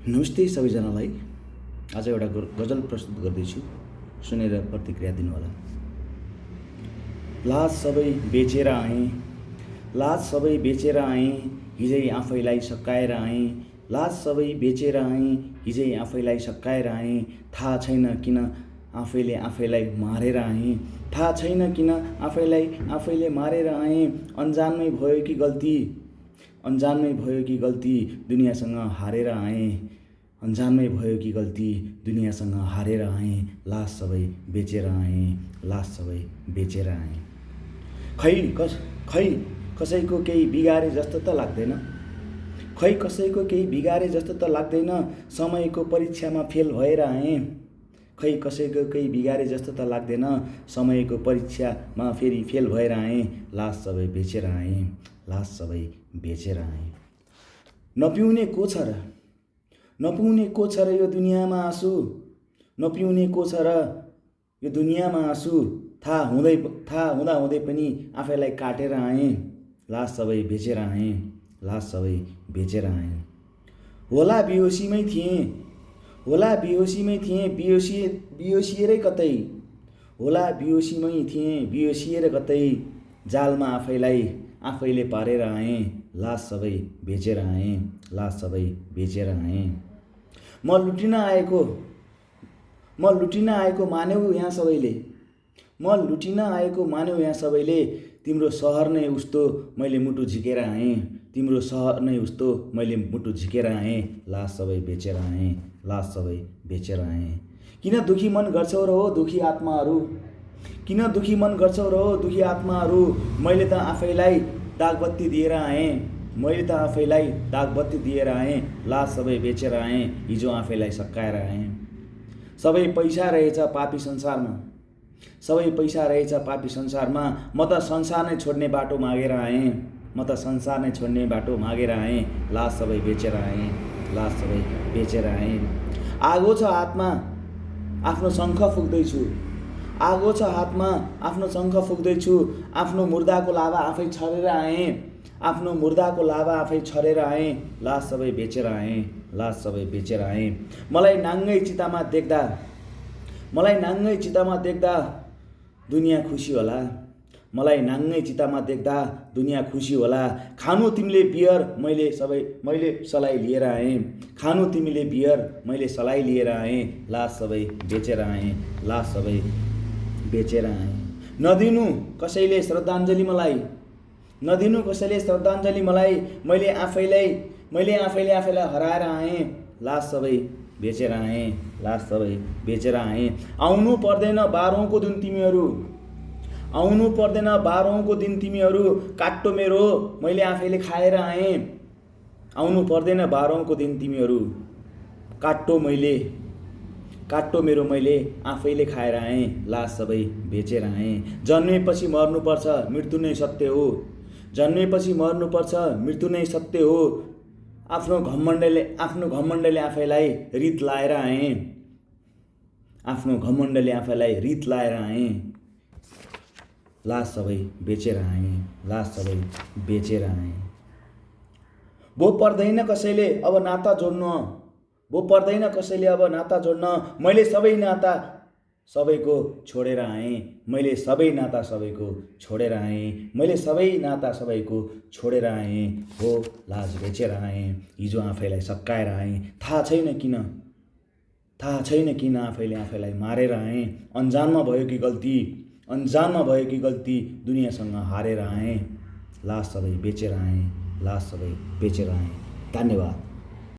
नमस्ते सबैजनालाई। आज एउटा गजल प्रस्तुत गर्दैछु, सुनेर प्रतिक्रिया दिनुहोला। लाज सबै बेचेर आएँ, लाज सबै बेचेर आएँ, हिजै आफैलाई सकाएर आएँ। लाज सबै बेचेर आएँ, हिजै आफैलाई सकाएर आएँ। थाहा छैन किन आफैले आफैलाई मारेर आएँ। थाहा छैन किन आफैले मारेर आएँ। अन्जानमै भयो कि गल्ती, अन्जानमै भयो कि गल्ती, दुनियाँसँग हारेर आएँ। अन्जानमै भयो कि गल्ती, दुनियाँसँग हारेर आएँ। लाज सबै बेचेर आएँ, लाज सबै बेचेर आएँ। खै कसैको केही बिगारे जस्तो त लाग्दैन, खै कसैको केही बिगारे जस्तो त लाग्दैन। समयको परीक्षामा फेल भएर आएँ, खै कसैको केही बिगारे जस्तो त लाग्दैन। समयको परीक्षामा फेरि फेल भएर आएँ। लाज सबै बेचेर आएँ, लाज सबै बेचेर आएँ। नपिउने को छ र, नपिउने को छ र यो दुनियाँमा आँसु, नपिउने को छ र यो दुनियाँमा आँसु। थाहा हुँदा हुँदै पनि आफैलाई काटेर आएँ। लाज सबै बेचेर आएँ, लाज सबै बेचेर आएँ। होला बेहोसीमै थिएँ, होला बेहोसीमै थिएँ, बिहोसिएरै कतै। होला बेहोसीमै थिएँ, बिहोसिएर कतै। जालमा आफैले पारेर आएँ। लाज सबै बेचेर आएँ, लाज सबै बेचेर आएँ। म लुटिन आएको मान्यौ यहाँ सबैले, म लुटिन आएको मान्यौ यहाँ सबैले। तिम्रो सहर नै उस्तो मैले मुटु झिकेर आएँ, तिम्रो सहर नै उस्तो मैले मुटु झिकेर आएँ। लाज सबै बेचेर आएँ, लाज सबै बेचेर आएँ। किन दुखी मन गर्छौ र हो दुखी आत्माहरू, किन दुखी मन गर्छौ र हो दुखी आत्माहरू। मैले त आफैलाई दागबत्ती दिएर आएँ, मैले त आफैलाई दागबत्ती दिएर आएँ। लाज सबै बेचेर आएँ, हिजो आफैलाई सकाएर आएँ। सबै पैसा रहेछ पापी संसारमा, सबै पैसा रहेछ पापी संसारमा। म त संसार नै छोड्ने बाटो मागेर आएँ, म त संसार नै छोड्ने बाटो मागेर आएँ। लाज सबै बेचेर आएँ, लाज सबै बेचेर आएँ। आगो छ हातमा आफ्नो शङ्ख फुक्दैछु, आगो छ हातमा आफ्नो शङ्ख फुक्दैछु। आफ्नो मुर्दाको लाभा आफै छरेर आएँ, आफ्नो मुर्दाको लाभा आफै छरेर आएँ। लाज सबै बेचेर आएँ, लाज सबै बेचेर आएँ। मलाई नाङ्गै चितामा देख्दा, मलाई नाङ्गै चितामा देख्दा दुनियाँ खुसी होला, मलाई नाङ्गै चितामा देख्दा दुनियाँ खुसी होला। खानु तिमीले बियर मैले सलाई लिएर आएँ, खानु तिमीले बियर मैले सलाई लिएर आएँ। लाज सबै बेचेर आएँ, लाज सबै बेचेर आएँ। नदिनु कसैले श्रद्धाञ्जली मलाई, नदिनु कसैले श्रद्धाञ्जली मलाई। मैले आफैले आफैलाई हराएर आएँ। लाज सबै बेचेर आएँ, लाज सबै बेचेर आएँ। आउनु पर्दैन 12औँको दिन तिमीहरू, आउनु पर्दैन 12औँको दिन तिमीहरू। काट्टो मेरो मैले आफैले खाएर आएँ, आउनु पर्दैन 12औँको दिन तिमीहरू। काट्टो मेरो मैले आफैले खाएर आएँ। लाज सबै बेचेर आएँ। जन्मेपछि मर्नुपर्छ मृत्यु नै सत्य हो, जन्मेपछि मर्नुपर्छ मृत्यु नै सत्य हो। आफ्नो घमण्डले आफैलाई रित लाएर आएँ, आफ्नो घमण्डले आफैलाई रित लाएर आएँ। लाज सबै बेचेर आएँ, लाज सबै बेचेर आएँ। भो पर्दैन कसैले अब नाता जोड्न, भो पर्दैन कसैले अब नाता जोड्न। मैले सबै नाता सबैको छोडेर आएँ, मैले सबै नाता सबैको छोडेर आएँ, मैले सबै नाता सबैको छोडेर आएँ। हो लाज बेचेर आएँ, हिजो आफैलाई सकाएर आएँ। थाहा छैन किन आफैले आफैलाई मारेर आएँ। अन्जानमा भयो कि गल्ती, अन्जानमा भयो कि गल्ती, दुनियाँसँग हारेर आएँ। लाज सबै बेचेर आएँ, लाज सबै बेचेर आएँ। धन्यवाद।